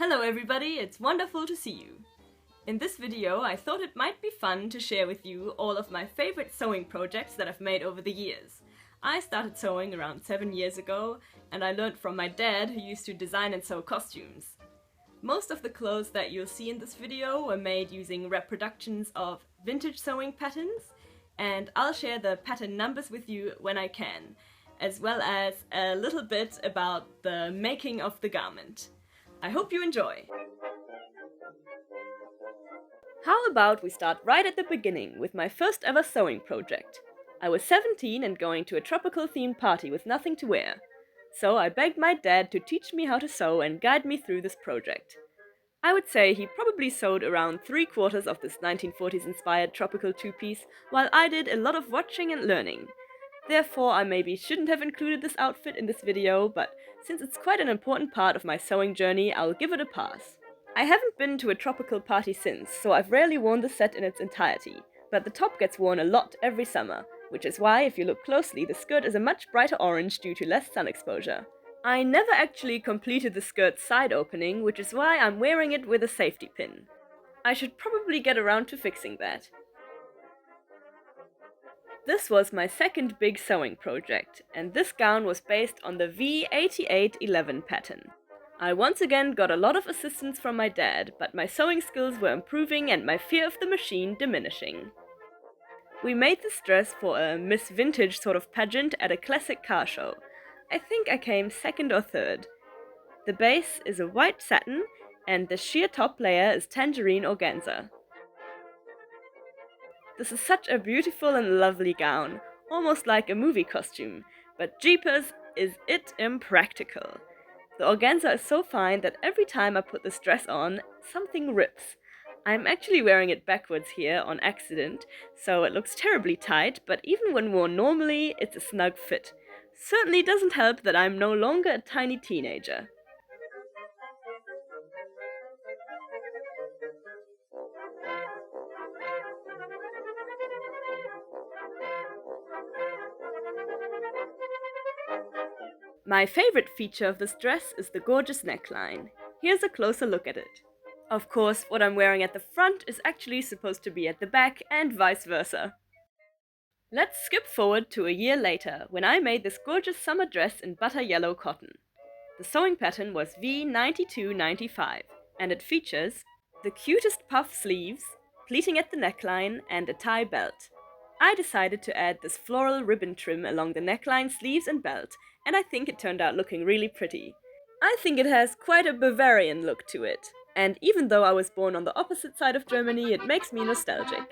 Hello everybody, it's wonderful to see you. In this video I thought it might be fun to share with you all of my favorite sewing projects that I've made over the years. I started sewing around 7 years ago and I learned from my dad, who used to design and sew costumes. Most of the clothes that you'll see in this video were made using reproductions of vintage sewing patterns, and I'll share the pattern numbers with you when I can, as well as a little bit about the making of the garment. I hope you enjoy! How about we start right at the beginning with my first ever sewing project. I was 17 and going to a tropical themed party with nothing to wear. So I begged my dad to teach me how to sew and guide me through this project. I would say he probably sewed around 3/4 of this 1940s inspired tropical two-piece, while I did a lot of watching and learning. Therefore, I maybe shouldn't have included this outfit in this video, but since it's quite an important part of my sewing journey, I'll give it a pass. I haven't been to a tropical party since, so I've rarely worn the set in its entirety, but the top gets worn a lot every summer, which is why, if you look closely, the skirt is a much brighter orange due to less sun exposure. I never actually completed the skirt's side opening, which is why I'm wearing it with a safety pin. I should probably get around to fixing that. This was my second big sewing project, and this gown was based on the V8811 pattern. I once again got a lot of assistance from my dad, but my sewing skills were improving and my fear of the machine diminishing. We made this dress for a Miss Vintage sort of pageant at a classic car show. I think I came second or third. The base is a white satin, and the sheer top layer is tangerine organza. This is such a beautiful and lovely gown, almost like a movie costume, but jeepers, is it impractical. The organza is so fine that every time I put this dress on, something rips. I'm actually wearing it backwards here on accident, so it looks terribly tight, but even when worn normally, it's a snug fit. Certainly doesn't help that I'm no longer a tiny teenager. My favorite feature of this dress is the gorgeous neckline. Here's a closer look at it. Of course, what I'm wearing at the front is actually supposed to be at the back, and vice versa. Let's skip forward to a year later, when I made this gorgeous summer dress in butter yellow cotton. The sewing pattern was V9295, and it features the cutest puff sleeves, pleating at the neckline, and a tie belt. I decided to add this floral ribbon trim along the neckline, sleeves, and belt, and I think it turned out looking really pretty. I think it has quite a Bavarian look to it, and even though I was born on the opposite side of Germany, it makes me nostalgic.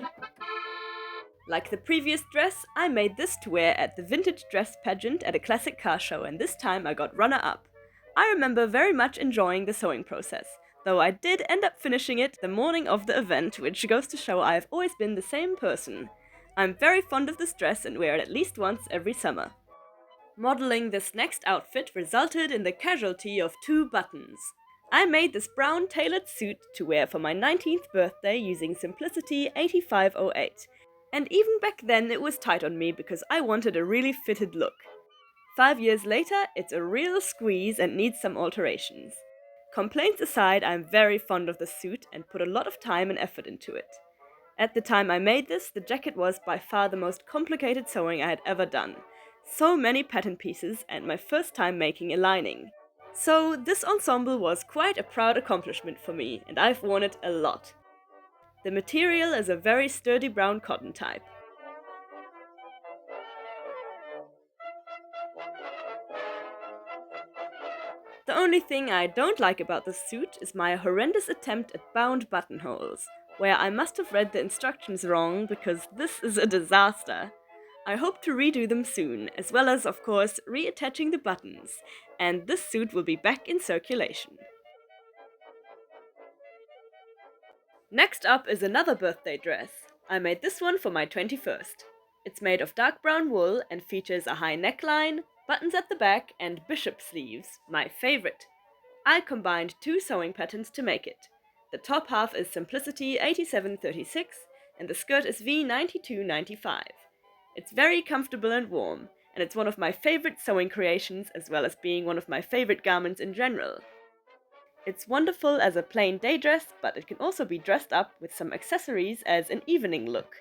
Like the previous dress, I made this to wear at the vintage dress pageant at a classic car show, and this time I got runner-up. I remember very much enjoying the sewing process, though I did end up finishing it the morning of the event, which goes to show I've always been the same person. I'm very fond of this dress and wear it at least once every summer. Modeling this next outfit resulted in the casualty of 2 buttons. I made this brown tailored suit to wear for my 19th birthday using Simplicity 8508, and even back then it was tight on me because I wanted a really fitted look. 5 years later, it's a real squeeze and needs some alterations. Complaints aside, I'm very fond of the suit and put a lot of time and effort into it. At the time I made this, the jacket was by far the most complicated sewing I had ever done. So many pattern pieces, and my first time making a lining. So this ensemble was quite a proud accomplishment for me, and I've worn it a lot. The material is a very sturdy brown cotton type. The only thing I don't like about this suit is my horrendous attempt at bound buttonholes, where I must have read the instructions wrong because this is a disaster. I hope to redo them soon, as well as, of course, reattaching the buttons, and this suit will be back in circulation. Next up is another birthday dress. I made this one for my 21st. It's made of dark brown wool and features a high neckline, buttons at the back, and bishop sleeves, my favorite. I combined 2 sewing patterns to make it. The top half is Simplicity 8736, and the skirt is V9295. It's very comfortable and warm, and it's one of my favorite sewing creations as well as being one of my favorite garments in general. It's wonderful as a plain day dress, but it can also be dressed up with some accessories as an evening look.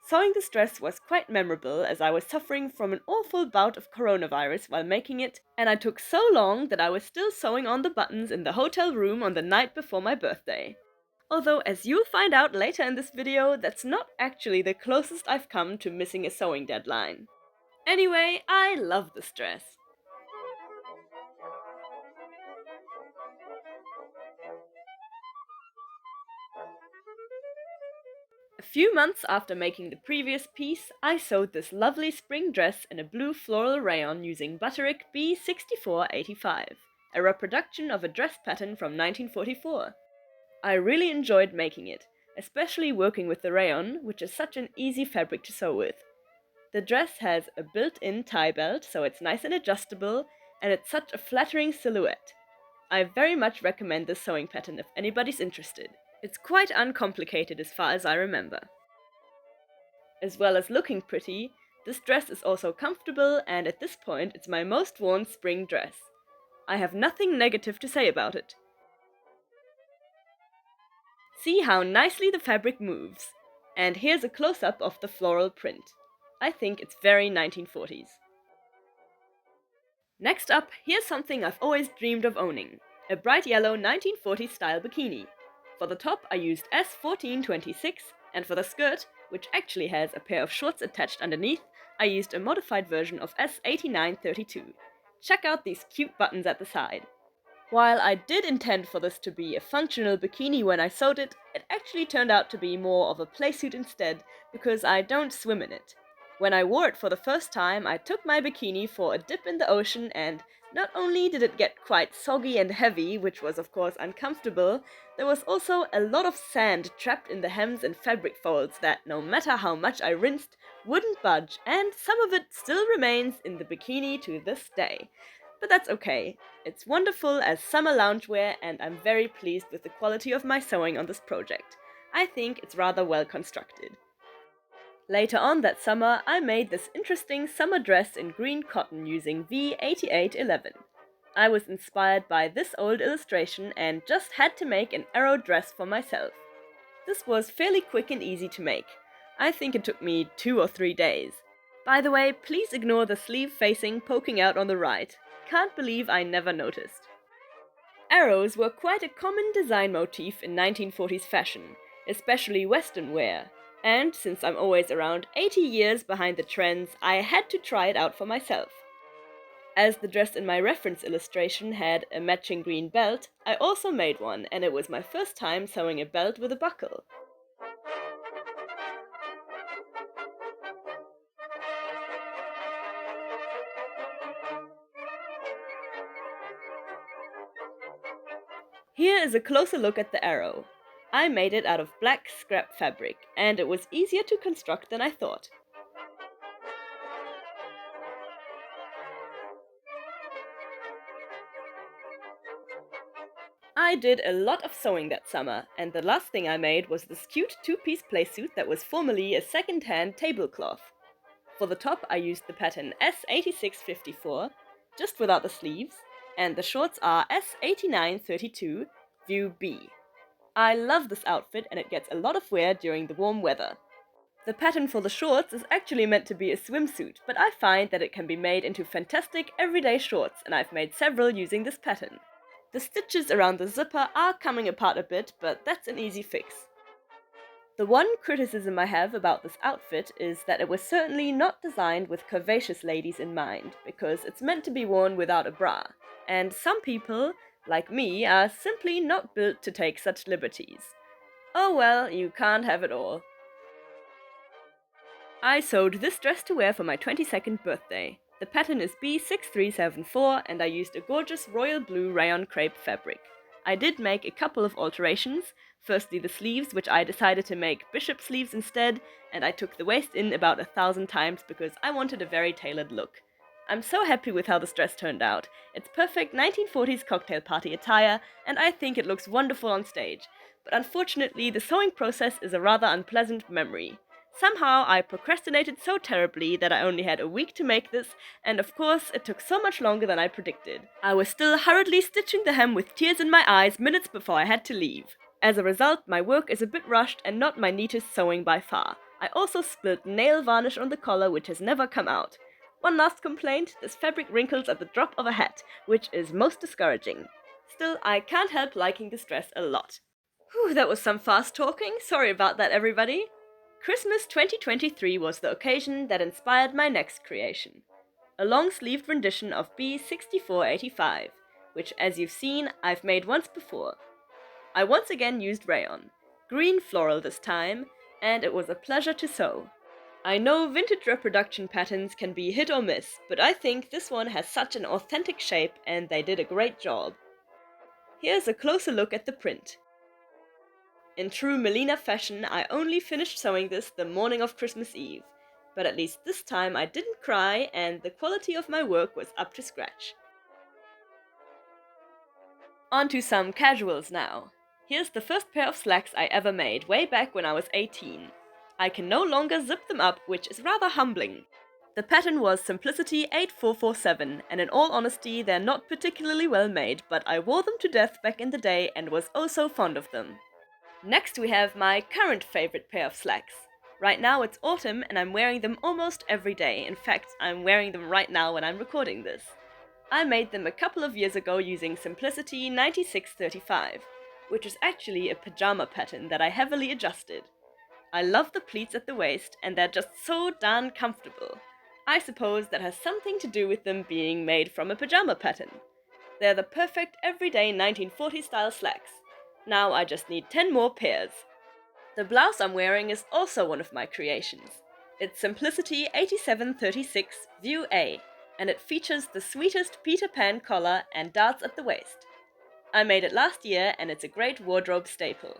Sewing this dress was quite memorable as I was suffering from an awful bout of coronavirus while making it, and I took so long that I was still sewing on the buttons in the hotel room on the night before my birthday. Although, as you'll find out later in this video, that's not actually the closest I've come to missing a sewing deadline. Anyway, I love this dress. A few months after making the previous piece, I sewed this lovely spring dress in a blue floral rayon using Butterick B6485, a reproduction of a dress pattern from 1944. I really enjoyed making it, especially working with the rayon, which is such an easy fabric to sew with. The dress has a built-in tie belt, so it's nice and adjustable, and it's such a flattering silhouette. I very much recommend this sewing pattern if anybody's interested. It's quite uncomplicated as far as I remember. As well as looking pretty, this dress is also comfortable, and at this point it's my most worn spring dress. I have nothing negative to say about it. See how nicely the fabric moves. And here's a close-up of the floral print. I think it's very 1940s. Next up, here's something I've always dreamed of owning. A bright yellow 1940s style bikini. For the top I used S1426, and for the skirt, which actually has a pair of shorts attached underneath, I used a modified version of S8932. Check out these cute buttons at the side. While I did intend for this to be a functional bikini when I sewed it, it actually turned out to be more of a playsuit instead, because I don't swim in it. When I wore it for the first time, I took my bikini for a dip in the ocean, and not only did it get quite soggy and heavy, which was of course uncomfortable, there was also a lot of sand trapped in the hems and fabric folds that, no matter how much I rinsed, wouldn't budge, and some of it still remains in the bikini to this day. But that's okay. It's wonderful as summer loungewear, and I'm very pleased with the quality of my sewing on this project. I think it's rather well constructed. Later on that summer, I made this interesting summer dress in green cotton using V8811. I was inspired by this old illustration and just had to make an arrow dress for myself. This was fairly quick and easy to make. I think it took me 2 or 3 days. By the way, please ignore the sleeve facing poking out on the right. Can't believe I never noticed. Arrows were quite a common design motif in 1940s fashion, especially Western wear, and since I'm always around 80 years behind the trends, I had to try it out for myself. As the dress in my reference illustration had a matching green belt, I also made one, and it was my first time sewing a belt with a buckle. Here is a closer look at the arrow. I made it out of black scrap fabric, and it was easier to construct than I thought. I did a lot of sewing that summer, and the last thing I made was this cute 2-piece playsuit that was formerly a second-hand tablecloth. For the top I used the pattern S8654, just without the sleeves, and the shorts are S8932, view B. I love this outfit, and it gets a lot of wear during the warm weather. The pattern for the shorts is actually meant to be a swimsuit, but I find that it can be made into fantastic everyday shorts, and I've made several using this pattern. The stitches around the zipper are coming apart a bit, but that's an easy fix. The one criticism I have about this outfit is that it was certainly not designed with curvaceous ladies in mind, because it's meant to be worn without a bra, and some people, like me, are simply not built to take such liberties. Oh well, you can't have it all. I sewed this dress to wear for my 22nd birthday. The pattern is B6374, and I used a gorgeous royal blue rayon crepe fabric. I did make a couple of alterations. Firstly the sleeves, which I decided to make bishop sleeves instead, and I took the waist in about 1,000 times because I wanted a very tailored look. I'm so happy with how this dress turned out. It's perfect 1940s cocktail party attire, and I think it looks wonderful on stage. But unfortunately, the sewing process is a rather unpleasant memory. Somehow I procrastinated so terribly that I only had a week to make this, and of course it took so much longer than I predicted. I was still hurriedly stitching the hem with tears in my eyes minutes before I had to leave. As a result, my work is a bit rushed and not my neatest sewing by far. I also spilled nail varnish on the collar, which has never come out. One last complaint, this fabric wrinkles at the drop of a hat, which is most discouraging. Still, I can't help liking this dress a lot. Whew, that was some fast talking. Sorry about that, everybody. Christmas 2023 was the occasion that inspired my next creation. A long-sleeved rendition of B6485, which, as you've seen, I've made once before. I once again used rayon, green floral this time, and it was a pleasure to sew. I know vintage reproduction patterns can be hit or miss, but I think this one has such an authentic shape and they did a great job. Here's a closer look at the print. In true Melina fashion, I only finished sewing this the morning of Christmas Eve, but at least this time I didn't cry and the quality of my work was up to scratch. On to some casuals now. Here's the first pair of slacks I ever made, way back when I was 18. I can no longer zip them up, which is rather humbling. The pattern was Simplicity 8447, and in all honesty, they're not particularly well made, but I wore them to death back in the day and was oh so fond of them. Next we have my current favorite pair of slacks. Right now it's autumn and I'm wearing them almost every day. In fact, I'm wearing them right now when I'm recording this. I made them a couple of years ago using Simplicity 9635, which is actually a pajama pattern that I heavily adjusted. I love the pleats at the waist and they're just so darn comfortable. I suppose that has something to do with them being made from a pajama pattern. They're the perfect everyday 1940s style slacks. Now I just need 10 more pairs. The blouse I'm wearing is also one of my creations. It's Simplicity 8736 View A, and it features the sweetest Peter Pan collar and darts at the waist. I made it last year and it's a great wardrobe staple.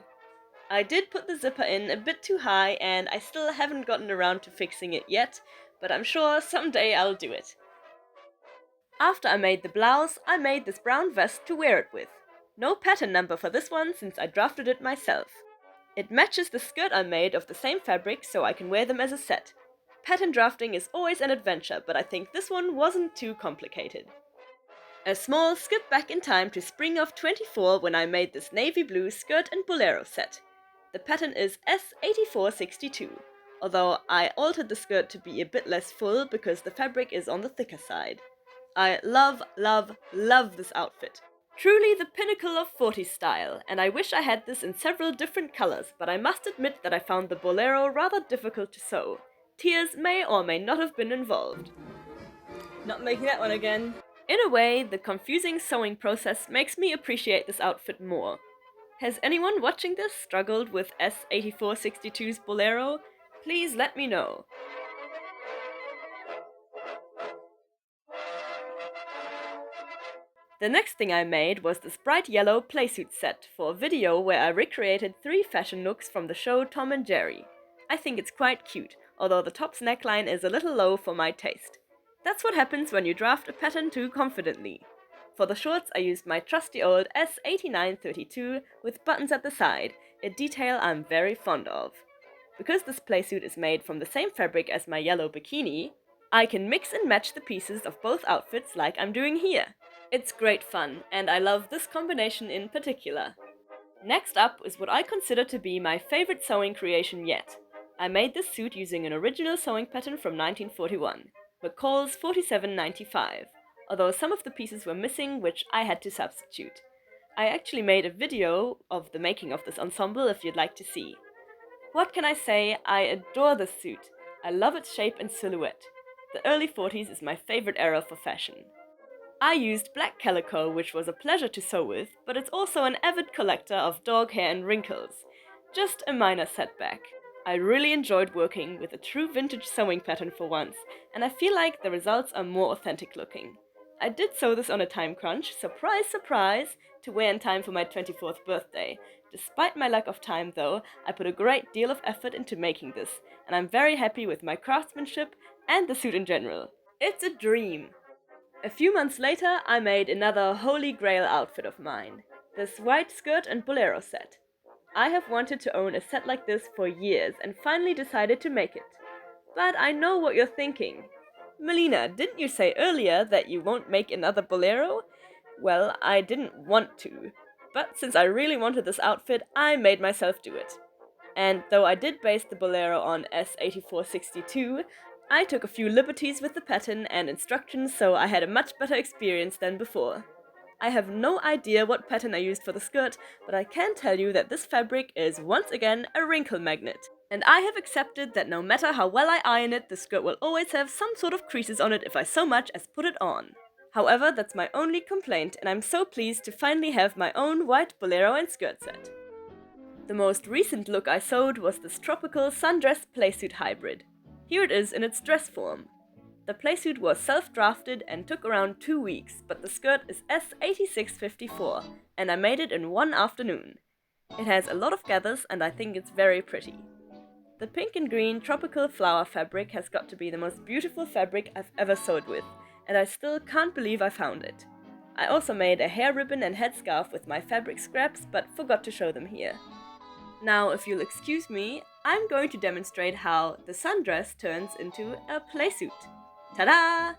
I did put the zipper in a bit too high and I still haven't gotten around to fixing it yet, but I'm sure someday I'll do it. After I made the blouse, I made this brown vest to wear it with. No pattern number for this one since I drafted it myself. It matches the skirt I made of the same fabric, so I can wear them as a set. Pattern drafting is always an adventure, but I think this one wasn't too complicated. A small skip back in time to spring of 24 when I made this navy blue skirt and bolero set. The pattern is S8462, although I altered the skirt to be a bit less full because the fabric is on the thicker side. I love, love, love this outfit. Truly the pinnacle of 40s style, and I wish I had this in several different colors, but I must admit that I found the bolero rather difficult to sew. Tears may or may not have been involved. Not making that one again. In a way, the confusing sewing process makes me appreciate this outfit more. Has anyone watching this struggled with S8462's bolero? Please let me know. The next thing I made was this bright yellow playsuit set for a video where I recreated 3 fashion looks from the show Tom and Jerry. I think it's quite cute, although the top's neckline is a little low for my taste. That's what happens when you draft a pattern too confidently. For the shorts I used my trusty old S8932 with buttons at the side, a detail I'm very fond of. Because this playsuit is made from the same fabric as my yellow bikini, I can mix and match the pieces of both outfits like I'm doing here. It's great fun, and I love this combination in particular. Next up is what I consider to be my favorite sewing creation yet. I made this suit using an original sewing pattern from 1941, McCall's 4795, although some of the pieces were missing, which I had to substitute. I actually made a video of the making of this ensemble if you'd like to see. What can I say? I adore this suit. I love its shape and silhouette. The early 40s is my favorite era for fashion. I used black calico, which was a pleasure to sew with, but it's also an avid collector of dog hair and wrinkles. Just a minor setback. I really enjoyed working with a true vintage sewing pattern for once, and I feel like the results are more authentic looking. I did sew this on a time crunch, surprise surprise, to wear in time for my 24th birthday. Despite my lack of time though, I put a great deal of effort into making this, and I'm very happy with my craftsmanship and the suit in general. It's a dream! A few months later, I made another holy grail outfit of mine, this white skirt and bolero set. I have wanted to own a set like this for years and finally decided to make it. But I know what you're thinking. Melina, didn't you say earlier that you won't make another bolero? Well, I didn't want to. But since I really wanted this outfit, I made myself do it. And though I did base the bolero on S8462, I took a few liberties with the pattern and instructions, so I had a much better experience than before. I have no idea what pattern I used for the skirt, but I can tell you that this fabric is once again a wrinkle magnet. And I have accepted that no matter how well I iron it, the skirt will always have some sort of creases on it if I so much as put it on. However, that's my only complaint, and I'm so pleased to finally have my own white bolero and skirt set. The most recent look I sewed was this tropical sundress playsuit hybrid. Here it is in its dress form. The playsuit was self-drafted and took around 2 weeks, but the skirt is S8654, and I made it in one afternoon. It has a lot of gathers and I think it's very pretty. The pink and green tropical flower fabric has got to be the most beautiful fabric I've ever sewed with, and I still can't believe I found it. I also made a hair ribbon and headscarf with my fabric scraps, but forgot to show them here. Now, if you'll excuse me, I'm going to demonstrate how the sundress turns into a playsuit. Ta-da!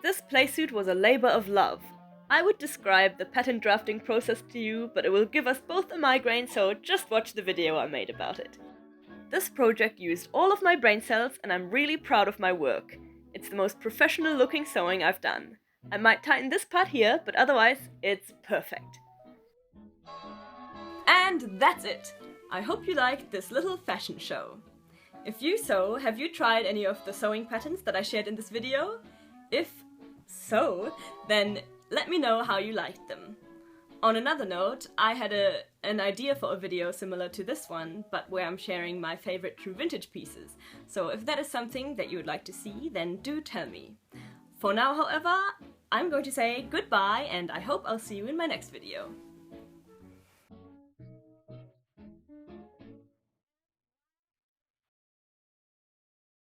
This playsuit was a labor of love. I would describe the pattern drafting process to you, but it will give us both a migraine, so just watch the video I made about it. This project used all of my brain cells, and I'm really proud of my work. It's the most professional looking sewing I've done. I might tighten this part here, but otherwise, it's perfect. And that's it! I hope you liked this little fashion show. If you sew, have you tried any of the sewing patterns that I shared in this video? If so, then let me know how you liked them. On another note, I had an idea for a video similar to this one, but where I'm sharing my favorite true vintage pieces. So if that is something that you would like to see, then do tell me. For now, however, I'm going to say goodbye, and I hope I'll see you in my next video.